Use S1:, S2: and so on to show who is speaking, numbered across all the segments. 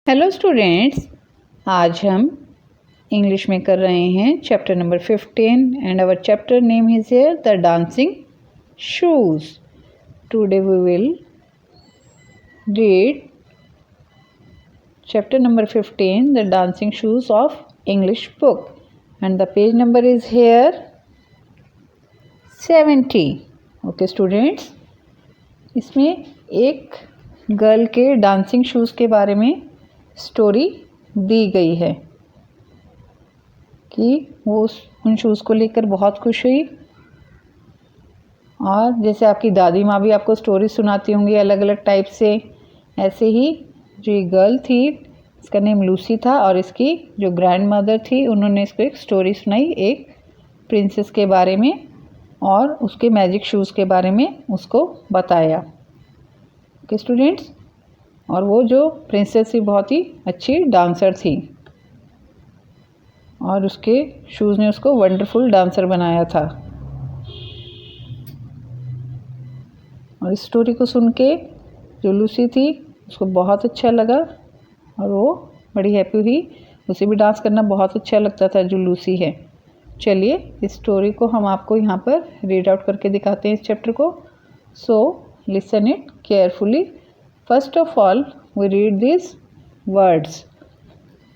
S1: Hello students, आज हम English में कर रहे हैं chapter number 15 and our chapter name is here the dancing shoes. Today we will read chapter number 15 the dancing shoes of English book and the page number is here 70। Okay students, इसमें एक girl के dancing shoes के बारे में story दी गई है कि वो उन शूज़ को लेकर बहुत खुश हुई। और जैसे आपकी दादी माँ भी आपको स्टोरी सुनाती होंगी अलग अलग टाइप से, ऐसे ही जो ये गर्ल थी इसका नेम लूसी था और इसकी जो ग्रैंड मदर थी उन्होंने इसको एक स्टोरी सुनाई एक प्रिंसेस के बारे में और उसके मैजिक शूज़ के बारे में उसको बताया। ओके स्टूडेंट्स, और वो जो प्रिंसेस थी बहुत ही अच्छी डांसर थी और उसके शूज़ ने उसको वंडरफुल डांसर बनाया था। और इस स्टोरी को सुन के जो लूसी थी उसको बहुत अच्छा लगा और वो बड़ी हैप्पी हुई। उसे भी डांस करना बहुत अच्छा लगता था जो लूसी है। चलिए इस स्टोरी को हम आपको यहाँ पर रीड आउट करके दिखाते हैं इस चैप्टर को। So listen it carefully. First of all, we read these words.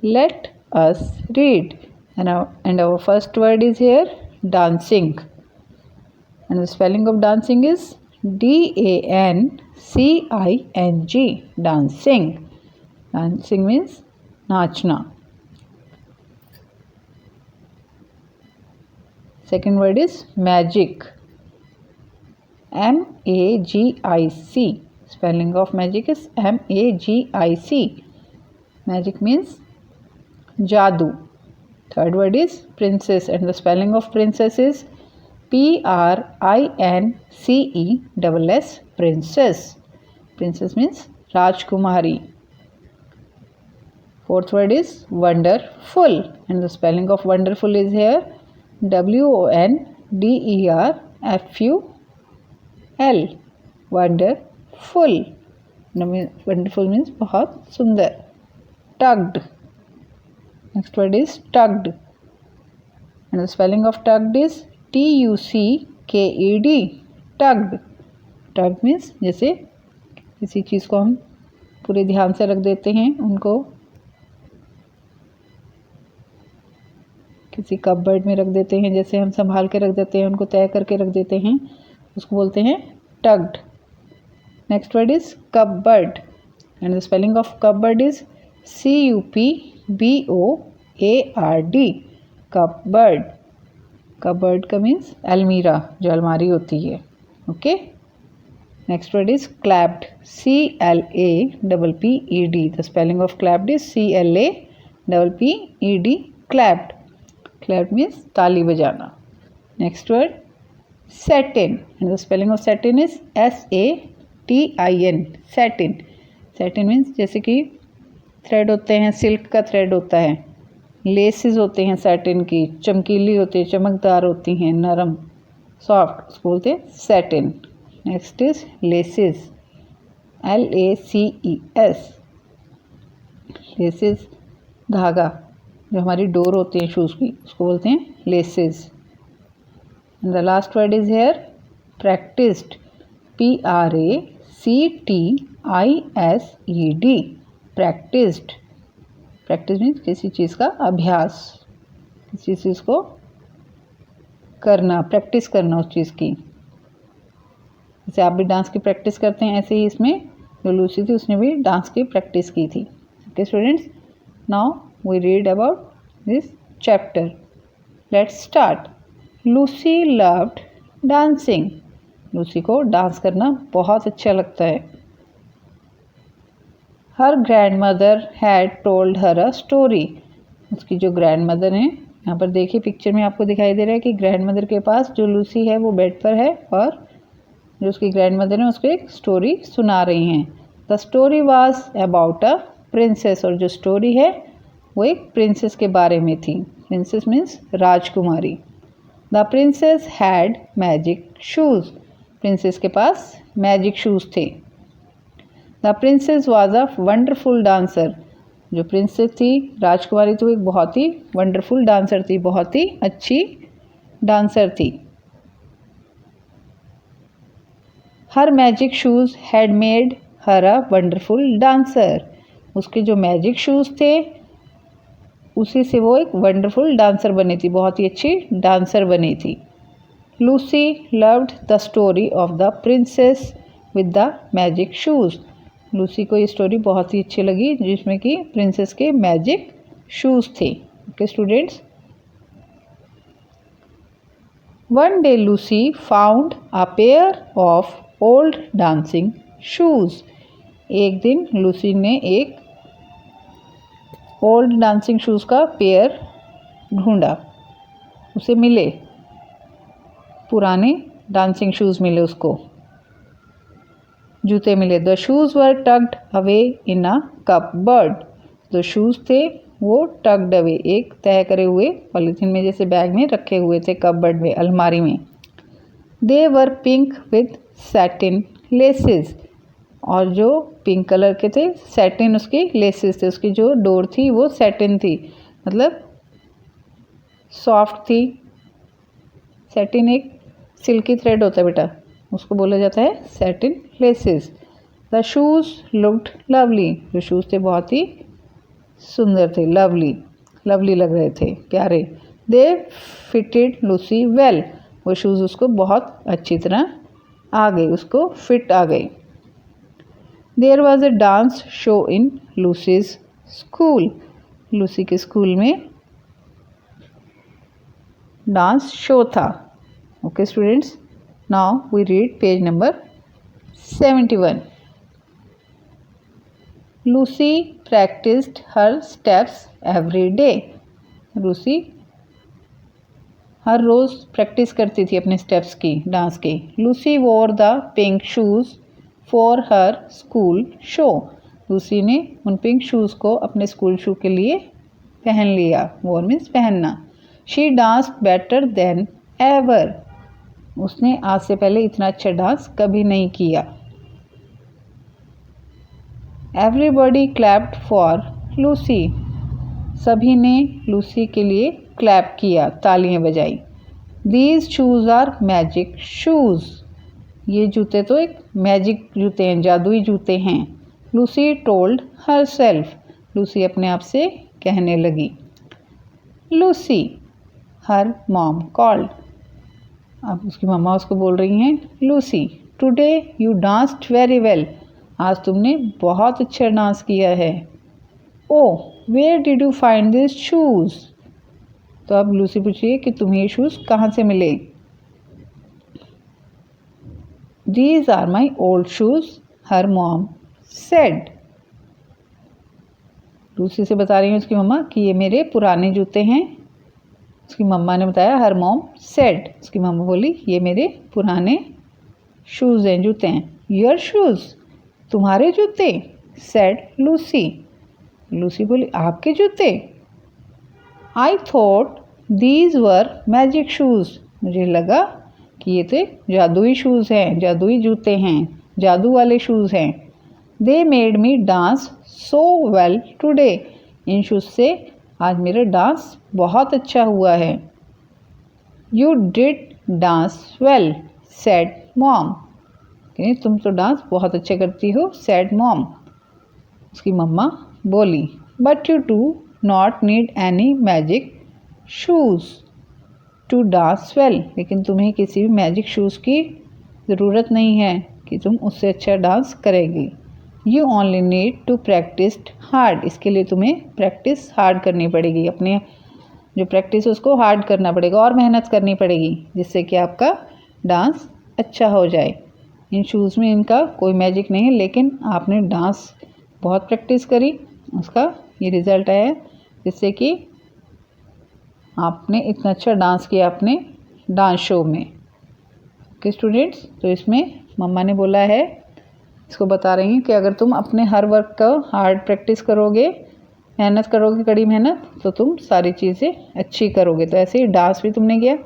S1: Let us read. And our first word is here dancing. And the spelling of dancing is DANCING. Dancing. Dancing means नाचना. Second word is magic. MAGIC. Spelling of magic is MAGIC. Magic means jadoo. Third word is princess and the spelling of princess is PRINCESS. Princess. Princess means Rajkumari. Fourth word is wonderful and the spelling of wonderful is here WONDERFUL. Wonderful. Wonderful means बहुत सुंदर. Tugged. Next word is tugged and the spelling of tugged is TUCKED. Tugged. Tugged means जैसे किसी चीज़ को हम पूरे ध्यान से रख देते हैं, उनको किसी कपबोर्ड में रख देते हैं, जैसे हम संभाल के रख देते हैं, उनको तय करके रख देते हैं, उसको बोलते हैं tugged. Next word is cupboard and the spelling of cupboard is CUPBOARD. Cupboard. Cupboard का means अलमीरा, जो अलमारी होती है. Okay. Next word is clapped. CLAPPED. The spelling of clapped is CLAPPED. Clapped. Clapped means ताली बजाना. Next word satin and the spelling of satin is SATIN. satin. satin means जैसे कि थ्रेड होते हैं, सिल्क का थ्रेड होता है, laces होते हैं satin की, चमकीली होती है, चमकदार होती हैं, नरम, सॉफ्ट, उसको बोलते हैं satin. Next is laces. LACES. Laces धागा, जो हमारी डोर होती है शूज़ की, उसको बोलते हैं laces. And the last word is here practiced. PRACTISED. Practiced. Practice means किसी चीज़ का अभ्यास, किसी चीज़ को करना, प्रैक्टिस करना उस चीज़ की. जैसे आप भी डांस की प्रैक्टिस करते हैं, ऐसे ही इसमें जो लूसी थी उसने भी डांस की प्रैक्टिस की थी. Okay students, now we read about this chapter. Let's start. Lucy loved dancing. Lucy को डांस करना बहुत अच्छा लगता है. Her grandmother had told her a story. उसकी जो ग्रैंड मदर हैं, यहाँ पर देखिए पिक्चर में आपको दिखाई दे रहा है कि ग्रैंड मदर के पास जो लूसी है वो बेड पर है और जो उसकी ग्रैंड मदर है उसको एक स्टोरी सुना रही हैं. The story was about a princess. और जो स्टोरी है वो एक प्रिंसेस के बारे में थी. Princess means Rajkumari. The princess had magic shoes. Princess के पास मैजिक शूज़ थे. The princess was a wonderful dancer. जो प्रिंसेस थी, राजकुमारी, तो एक बहुत ही वंडरफुल डांसर थी, बहुत ही अच्छी डांसर थी। Her magic shoes had made her a wonderful dancer. उसके जो मैजिक शूज़ थे उसी से वो एक वंडरफुल डांसर बनी थी, बहुत ही अच्छी डांसर बनी थी। Lucy loved the story of the princess with the magic shoes. Lucy को ये स्टोरी बहुत ही अच्छी लगी जिसमें कि प्रिंसेस के मैजिक शूज़ थे। Okay students, one day Lucy found a pair of old dancing shoes. एक दिन लूसी ने एक ओल्ड डांसिंग शूज़ का पेयर ढूंढा, उसे मिले, पुराने डांसिंग शूज़ मिले उसको, जूते मिले। The shoes were tugged away in a cupboard. जो शूज़ थे वो टग्ड अवे, एक तय करे हुए पॉलीथीन में जैसे बैग में रखे हुए थे, कपबोर्ड में, अलमारी में। दे वर पिंक विद सैटिन लेसेस। और जो पिंक कलर के थे, सैटिन उसके लेसेस थे, उसकी जो डोर थी वो सैटिन थी, मतलब सॉफ्ट थी। सैटिन एक सिल्की थ्रेड होता है बेटा, उसको बोला जाता है satin laces. The shoes looked lovely. जो शूज़ थे बहुत ही सुंदर थे, लवली, लवली लग रहे थे, प्यारे। दे फिटेड लूसी वेल। वो शूज़ उसको बहुत अच्छी तरह आ गए, उसको फिट आ गए। There was a dance show in Lucy's school. Lucy के स्कूल में डांस शो था। Okay students, now we read page number 71. Lucy practiced her steps every day. Lucy हर रोज़ प्रैक्टिस करती थी अपने स्टेप्स की, डांस की। Lucy wore the pink shoes for her school show. Lucy ने उन पिंक शूज़ को अपने स्कूल शो के लिए पहन लिया। वोर मीन्स पहनना। She danced better than ever. उसने आज से पहले इतना अच्छा डांस कभी नहीं किया। Everybody clapped for Lucy. सभी ने लूसी के लिए क्लैप किया, तालियां बजाई। These shoes are magic shoes. ये जूते तो एक मैजिक जूते हैं, जादुई जूते हैं। Lucy told herself. Lucy अपने आप से कहने लगी। Lucy her mom called. अब उसकी मम्मा उसको बोल रही हैं, Lucy today you danced very well. आज तुमने बहुत अच्छा डांस किया है। Oh where did you find this shoes. तो अब लूसी पूछिए कि तुम्हें ये शूज़ कहाँ से मिले। These are my old shoes her mom said. Lucy से बता रही है उसकी मम्मा कि ये मेरे पुराने जूते हैं। उसकी मम्मा ने बताया हर मॉम सेड। उसकी मम्मा बोली ये मेरे पुराने शूज़ हैं, जूते हैं। योर शूज़, तुम्हारे जूते। Said Lucy. लूसी बोली आपके जूते। I thought these were magic shoes. मुझे लगा कि ये तो जादुई शूज़ हैं, जादुई जूते हैं, जादू वाले शूज़ हैं। They made me dance so well today. In shoes से आज मेरा डांस बहुत अच्छा हुआ है। You did dance well said mom. तुम तो डांस बहुत अच्छा करती हो, सेड मॉम। उसकी मम्मा बोली। But you do not need any magic shoes to dance well. लेकिन तुम्हें किसी भी मैजिक शूज़ की ज़रूरत नहीं है कि तुम उससे अच्छा डांस करेगी। You only need to practise hard. इसके लिए तुम्हें प्रैक्टिस हार्ड करनी पड़ेगी, अपने जो प्रैक्टिस है उसको हार्ड करना पड़ेगा और मेहनत करनी पड़ेगी, जिससे कि आपका डांस अच्छा हो जाए। इन शूज़ में इनका कोई मैजिक नहीं है, लेकिन आपने डांस बहुत प्रैक्टिस करी, उसका ये रिज़ल्ट आया, जिससे कि आपने इतना अच्छा डांस किया अपने डांस शो में। ओके स्टूडेंट्स, तो इसमें मम्मा ने बोला है, इसको बता रही हैं कि अगर तुम अपने हर वर्क का हार्ड प्रैक्टिस करोगे, मेहनत करोगे, कड़ी मेहनत, तो तुम सारी चीज़ें अच्छी करोगे। तो ऐसे ही डांस भी तुमने किया,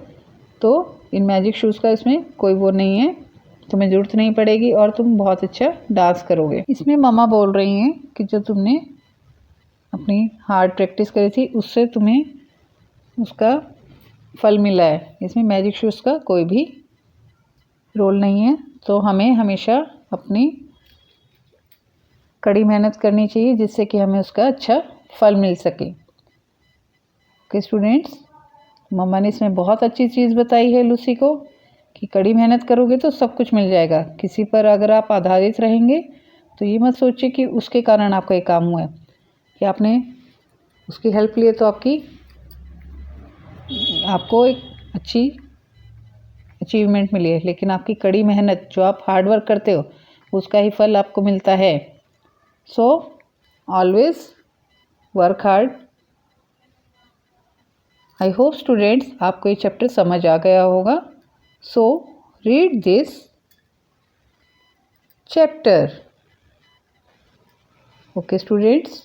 S1: तो इन मैजिक शूज़ का इसमें कोई वो नहीं है, तुम्हें ज़रूरत नहीं पड़ेगी और तुम बहुत अच्छा डांस करोगे। इसमें मम्मा बोल रही हैं कि जो तुमने अपनी हार्ड प्रैक्टिस करी थी उससे तुम्हें उसका फल मिला है। इसमें मैजिक शूज़ का कोई भी रोल नहीं है। तो हमें हमेशा अपनी कड़ी मेहनत करनी चाहिए जिससे कि हमें उसका अच्छा फल मिल सके। ओके स्टूडेंट्स, मम्मा ने इसमें बहुत अच्छी चीज़ बताई है लूसी को कि कड़ी मेहनत करोगे तो सब कुछ मिल जाएगा। किसी पर अगर आप आधारित रहेंगे तो ये मत सोचिए कि उसके कारण आपका ये काम हुआ है, कि आपने उसकी हेल्प लिए तो आपको एक अच्छी अचीवमेंट मिली है, लेकिन आपकी कड़ी मेहनत जो आप हार्ड वर्क करते हो उसका ही फल आपको मिलता है। So always work hard. I hope students आपको ये चैप्टर समझ आ गया होगा। So read this chapter. Okay students.